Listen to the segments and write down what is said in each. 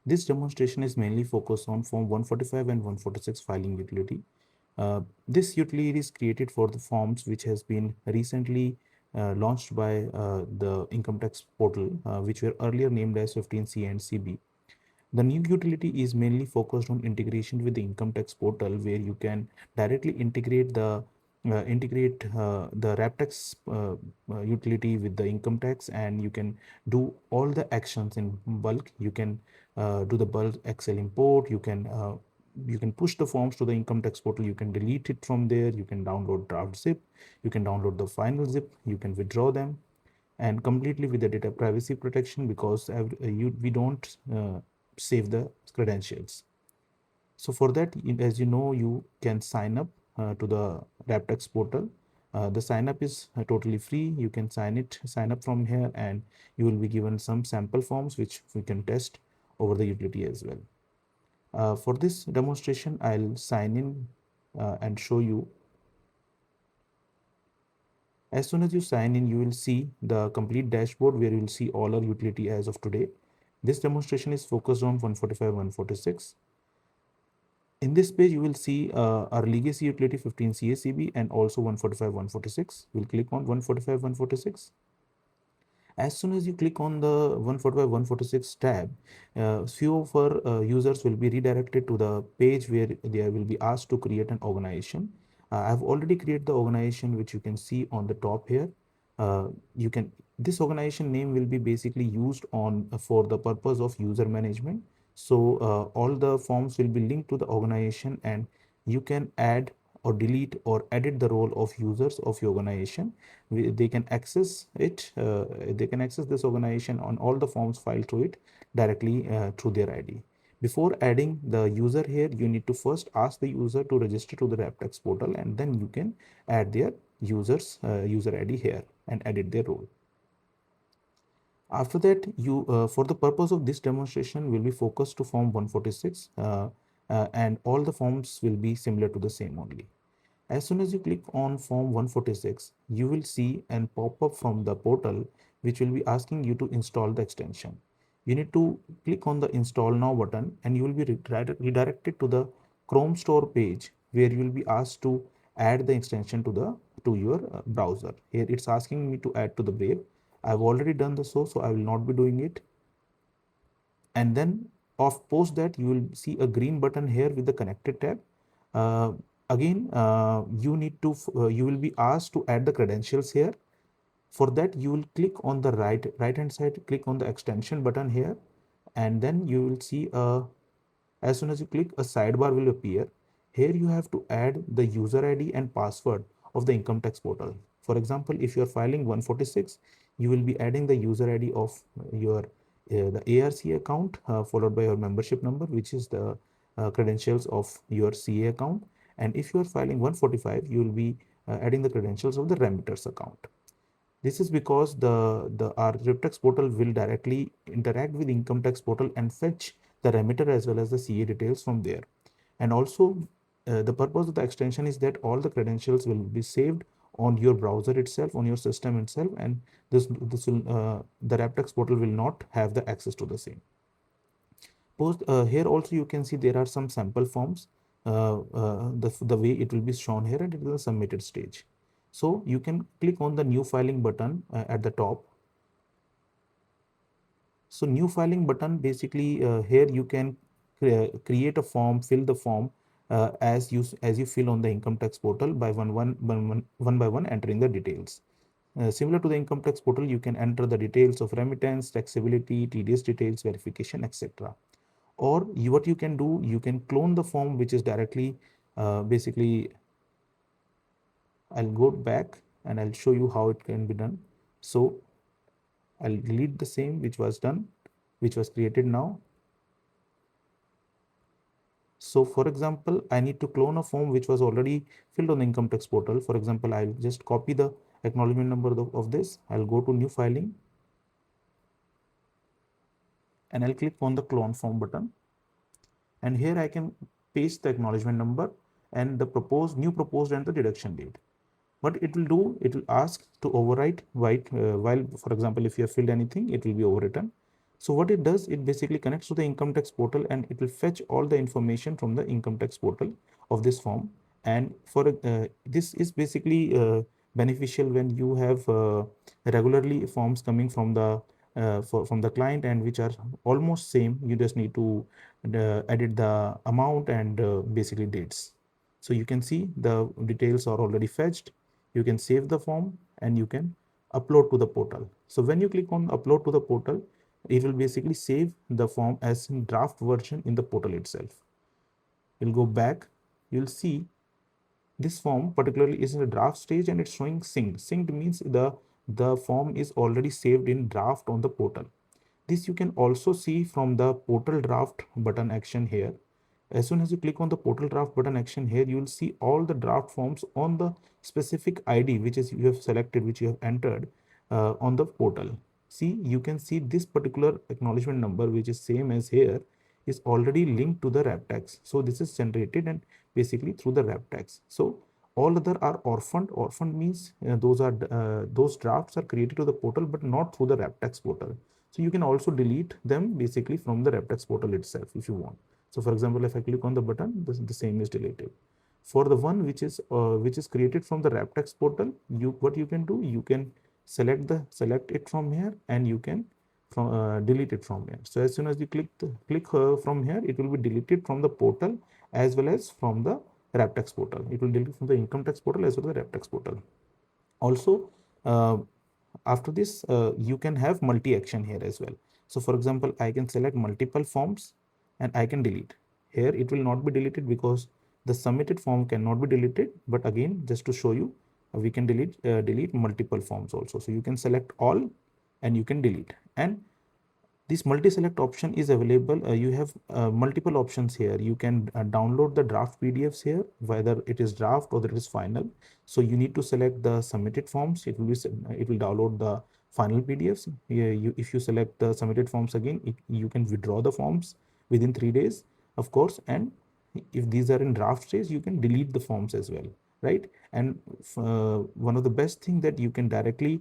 This demonstration is mainly focused on Form 145 and 146 filing utility. This utility is created for the forms which has been recently launched by the income tax portal, which were earlier named as 15C and CB. The new utility is mainly focused on integration with the income tax portal, where you can directly integrate the RapTax utility with the income tax, and you can do all the actions in bulk. You can do the bulk Excel import. You can push the forms to the income tax portal. You can delete it from there. You can download draft zip. You can download the final zip. You can withdraw them, and completely with the data privacy protection, because we don't save the credentials. So for that, as you know, you can sign up to the RapTax portal. The sign up is totally free. You can sign up from here, and you will be given some sample forms which we can test over the utility as well. For this demonstration, I'll sign in and show you. As soon as you sign in, you will see the complete dashboard where you will see all our utility as of today. This demonstration is focused on 145, 146. In this page, you will see our legacy utility 15 CACB and also 145, 146. We'll click on 145, 146. As soon as you click on the 145, 146 tab, few of our users will be redirected to the page where they will be asked to create an organization. I've already created the organization, which you can see on the top here. This organization name will be basically used on for the purpose of user management. So all the forms will be linked to the organization, and you can add or delete or edit the role of users of your organization. They can access it. They can access this organization on all the forms filed to it directly through their ID. Before adding the user here, you need to first ask the user to register to the RapTax portal, and then you can add their user ID here and edit their role. After that, for the purpose of this demonstration, will be focused to form 146, and all the forms will be similar to the same only. As soon as you click on form 146, you will see an pop-up from the portal which will be asking you to install the extension. You need to click on the install now button, and you will be redirected to the Chrome Store page where you will be asked to add the extension to your browser. Here it's asking me to add to the Brave. I've already done the so I will not be doing it. And then post that, you will see a green button here with the connected tab. Again, you will be asked to add the credentials here. For that, you will click on the right hand side, click on the extension button here, and then you will see as soon as you click, a sidebar will appear. Here you have to add the user ID and password of the income tax portal. For example, if you are filing 146, you will be adding the user ID of your the ARC account, followed by your membership number, which is the credentials of your CA account. And if you are filing 145, you will be adding the credentials of the remitters account. This is because our RapTax portal will directly interact with income tax portal and fetch the remitter as well as the CA details from there. And also, the purpose of the extension is that all the credentials will be saved on your browser itself, on your system itself, and the RapTax portal will not have the access to the same. Here also you can see there are some sample forms. The way it will be shown here, and it is a submitted stage. So you can click on the new filing button at the top. So new filing button, basically here you can create a form, fill the form as you fill on the income tax portal by one by one entering the details. Similar to the income tax portal, you can enter the details of remittance, taxability, TDS details, verification, etc. Or what you can do, you can clone the form, which is directly basically, I'll go back and I'll show you how it can be done. So I'll delete the same which was done, which was created now. So for example, I need to clone a form which was already filled on the income tax portal. For example, I'll just copy the acknowledgement number of this. I'll go to new filing, and I'll click on the clone form button. And here I can paste the acknowledgement number and the new proposed and the deduction date. What it will do, it will ask to overwrite while, for example, if you have filled anything, it will be overwritten. So what it does, it basically connects to the income tax portal and it will fetch all the information from the income tax portal of this form. And for this is basically beneficial when you have regularly forms coming from the from the client and which are almost same. You just need to edit the amount and basically dates. So you can see the details are already fetched. You can save the form and you can upload to the portal. So when you click on upload to the portal, it will basically save the form as in draft version in the portal itself. You'll go back, you'll see this form particularly is in the draft stage and it's showing synced. Synced means the form is already saved in draft on the portal. This you can also see from the portal draft button action here. As soon as you click on the portal draft button action here, you will see all the draft forms on the specific ID which is you have selected, which you have entered on the portal. See, you can see this particular acknowledgement number, which is same as here, is already linked to the WrapTax. So this is generated and basically through the WrapTax. So all other are orphaned. Orphaned means those drafts are created to the portal, but not through the WrapTax portal. So you can also delete them basically from the WrapTax portal itself if you want. So for example, if I click on the button, the same is deleted. For the one which is created from the WrapTax portal, what you can do, you can select it from here and you can delete it from here. So as soon as you click from here, it will be deleted from the portal as well as from the WrapTax portal. It will delete from the income tax portal as well as the WrapTax portal. Also, after this, you can have multi-action here as well. So for example, I can select multiple forms and I can delete. Here it will not be deleted because the submitted form cannot be deleted. But again, just to show you, we can delete multiple forms also. So you can select all and you can delete. And this multi-select option is available. You have multiple options here. You can download the draft PDFs here, whether it is draft or it is final. So you need to select the submitted forms. It will download the final PDFs. If you select the submitted forms again, you can withdraw the forms within 3 days, of course. And if these are in draft stage, you can delete the forms as well, right? And one of the best thing that you can directly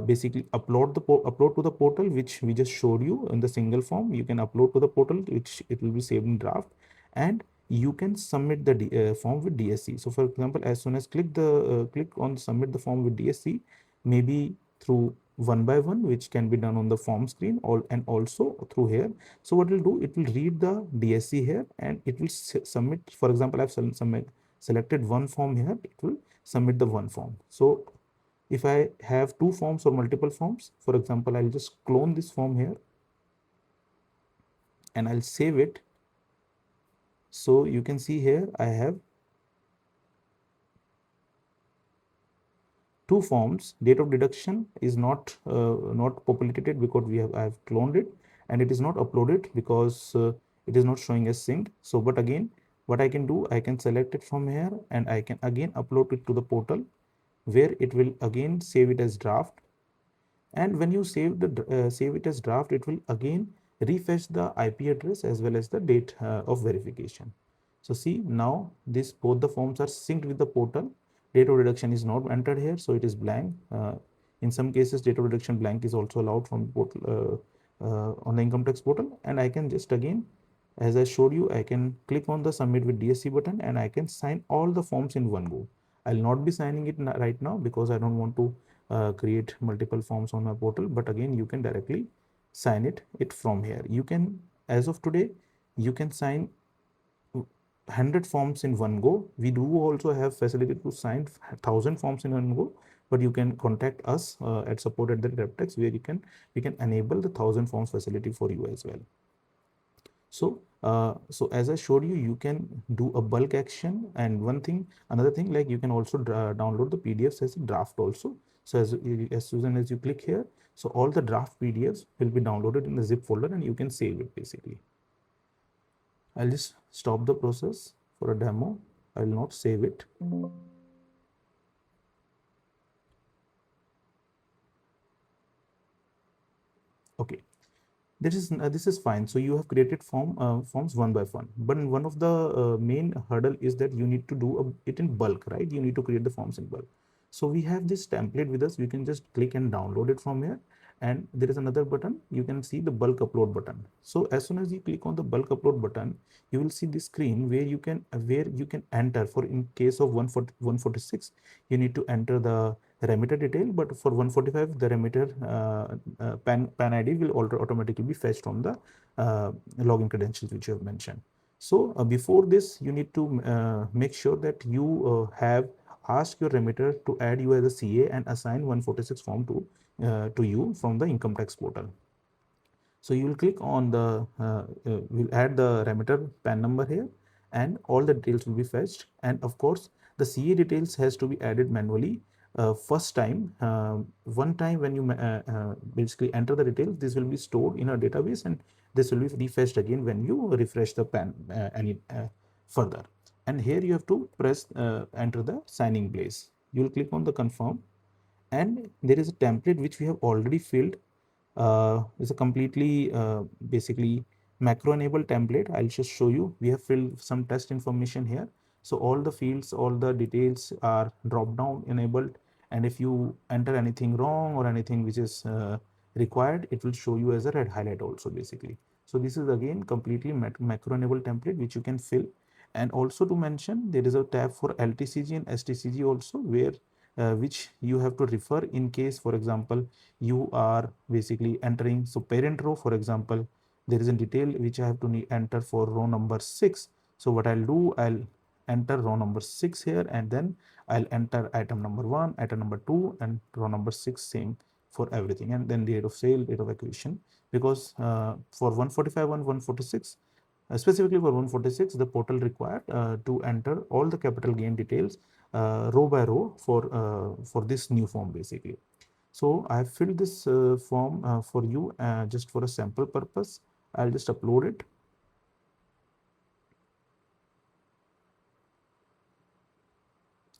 basically upload to the portal, which we just showed you in the single form. You can upload to the portal, which it will be saved in draft, and you can submit the form with DSC. So for example, as soon as click on submit the form with DSC, maybe through one by one, which can be done on the form screen and also through here. So what it will do, it will read the DSC here and it will submit. For example, I've selected one form here, it will submit the one form. So if I have two forms or multiple forms, for example, I'll just clone this form here and I'll save it. So you can see here I have two forms. Date of deduction is not populated because I have cloned it, and it is not uploaded because it is not showing as synced. So but again, what I can do, I can select it from here and I can again upload it to the portal, where it will again save it as draft. And when you save it as draft, it will again refresh the IP address as well as the date of verification. So see, now this both the forms are synced with the portal. Date of deduction is not entered here, so it is blank. In some cases, date of deduction blank is also allowed from the portal on the income tax portal. And I can just again, as I showed you, I can click on the submit with DSC button and I can sign all the forms in one go. I'll not be signing it right now because I don't want to create multiple forms on my portal. But again, you can directly sign it from here. You can, as of today, you can sign 100 forms in one go. We do also have facility to sign 1,000 forms in one go, but you can contact us at support@WrapTax, where we can enable the 1,000 forms facility for you as well. So as I showed you, you can do a bulk action. And another thing, like you can also download the PDFs as a draft also. So as soon as you click here, so all the draft PDFs will be downloaded in the zip folder and you can save it basically. I'll just stop the process for a demo. I will not save it. Okay. This is fine. So you have created forms one by one, but one of the main hurdle is that you need to do it in bulk, right? You need to create the forms in bulk. So we have this template with us. We can just click and download it from here, and there is another button. You can see the bulk upload button. So as soon as you click on the bulk upload button, you will see this screen where you can enter. For in case of 146, you need to enter the remitter detail, but for 145 the remitter pan id will automatically be fetched from the login credentials which you have mentioned. So before this, you need to make sure that you have asked your remitter to add you as a CA and assign 146 form to you from the income tax portal. So you will click on the, we'll add the remitter PAN number here, and all the details will be fetched. And of course, the CA details has to be added manually. First time, one time when you basically enter the details, this will be stored in a database, and this will be refetched again when you refresh the PAN any further. And here you have to press enter the signing place. You will click on the confirm, and there is a template which we have already filled. It's a completely basically macro enabled template. I'll just show you. We have filled some test information here. So all the fields, all the details are drop down enabled, and if you enter anything wrong or anything which is required, it will show you as a red highlight also basically. So this is again completely macro enabled template which you can fill. And also to mention, there is a tab for LTCG and STCG also, where which you have to refer in case, for example, you are basically entering. So parent row, for example, there is a detail which I have to enter for row number 6. So what I'll do, I'll enter row number 6 here, and then I'll enter item number 1, item number 2, and row number 6, same for everything, and then date of sale, date of acquisition. Because for 145 and 146, specifically for 146, the portal required to enter all the capital gain details row by row for this new form basically. So I have filled this form for you just for a sample purpose. I'll just upload it.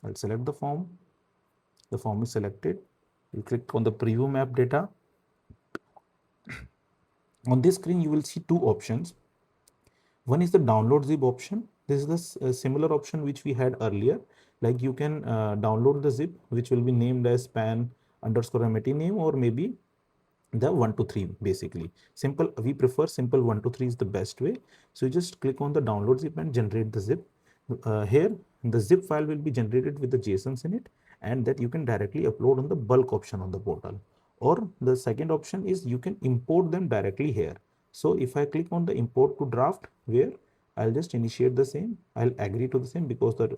I'll select the form. The form is selected. You click on the preview map data. On this screen, you will see two options. One is the download zip option. This is the similar option which we had earlier. Like you can download the zip, which will be named as pan underscore MAT name, or maybe the 1 to 3 basically. Simple, we prefer simple 1 to 3 is the best way. So you just click on the download zip and generate the zip. Here the zip file will be generated with the JSONs in it, and that you can directly upload on the bulk option on the portal. Or the second option is you can import them directly here. So if I click on the import to draft, where I'll just initiate the same, I'll agree to the same because the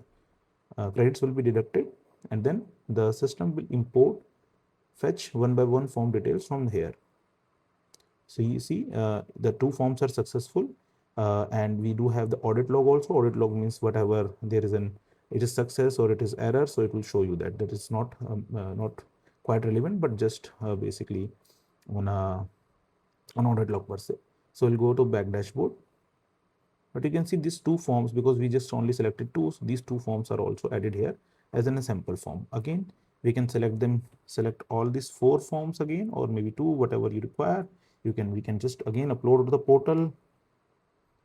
credits will be deducted, and then the system will import, fetch one by one form details from here. So you see the two forms are successful, and we do have the audit log also. Audit log means whatever there is it is success or it is error, so it will show you that. That is not quite relevant, but just basically on an audit log per se. So we'll go to back dashboard. But you can see these two forms, because we just only selected two, so these two forms are also added here as in a sample form. Again, we can select all these four forms again, or maybe two, whatever you require. We can just again upload to the portal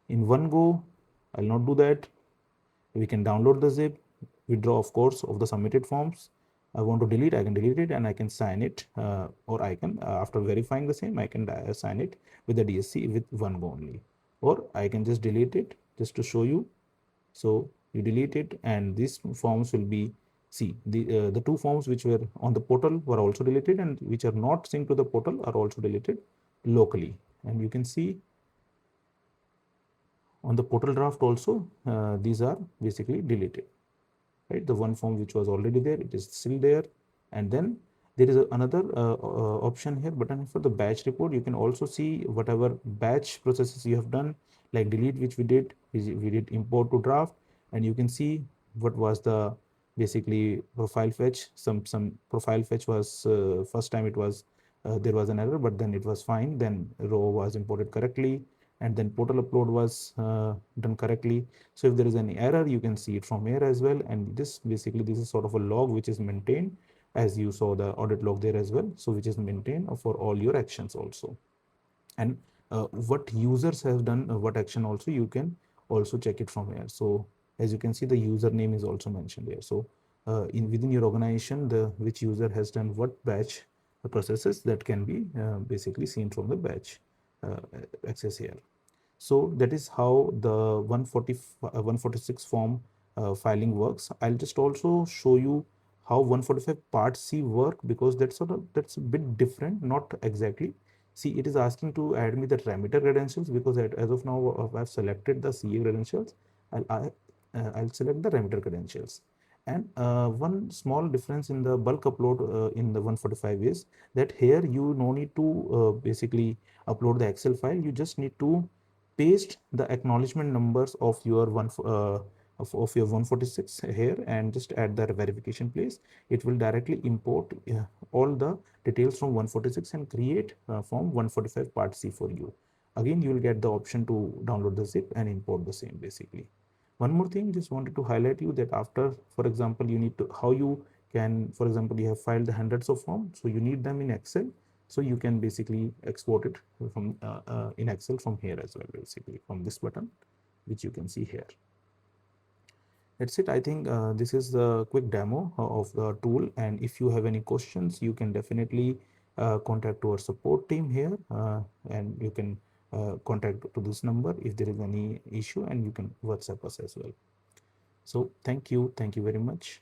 in one go. I'll not do that. We can download the zip, withdraw of course of the submitted forms. I want to delete, I can delete it, and I can sign it, or I can after verifying the same, I can sign it with the DSC with one go only, or I can just delete it just to show you. So you delete it, and these forms will be, see, the two forms which were on the portal were also deleted, and which are not synced to the portal are also deleted locally. And you can see on the portal draft also, these are basically deleted, right? The one form which was already there, it is still there. And then there is another option here, button for the batch report. You can also see whatever batch processes you have done, like delete, which we did import to draft, and you can see what was the basically profile fetch. Some profile fetch was first time it was there was an error, but then it was fine. Then row was imported correctly, and then portal upload was done correctly. So if there is any error, you can see it from here as well. And this basically, this is sort of a log which is maintained, as you saw the audit log there as well. So which is maintained for all your actions also. And what users have done, what action also, you can also check it from here. So as you can see, the username is also mentioned here. So within your organization, the which user has done what batch processes that can be basically seen from the batch uh, access here. So that is how the 146 form filing works. I'll just also show you how 145 part C work, because that's a bit different, not exactly. See, it is asking to add me the remitter credentials, because as of now I've selected the CA credentials. I'll select the remitter credentials. And one small difference in the bulk upload in the 145 is that here you no need to basically upload the Excel file. You just need to paste the acknowledgement numbers of your of your 146 here, and just add the verification place. It will directly import all the details from 146 and create form 145 part C for you. Again, you will get the option to download the zip and import the same basically. One more thing, just wanted to highlight you that after, for example, you need to, how you can, for example, you have filed the hundreds of forms, so you need them in Excel. So you can basically export it from in Excel from here as well, basically from this button, which you can see here. That's it. I think this is the quick demo of the tool. And if you have any questions, you can definitely contact our support team here, and you can contact to this number if there is any issue, and you can WhatsApp us as well. So thank you very much.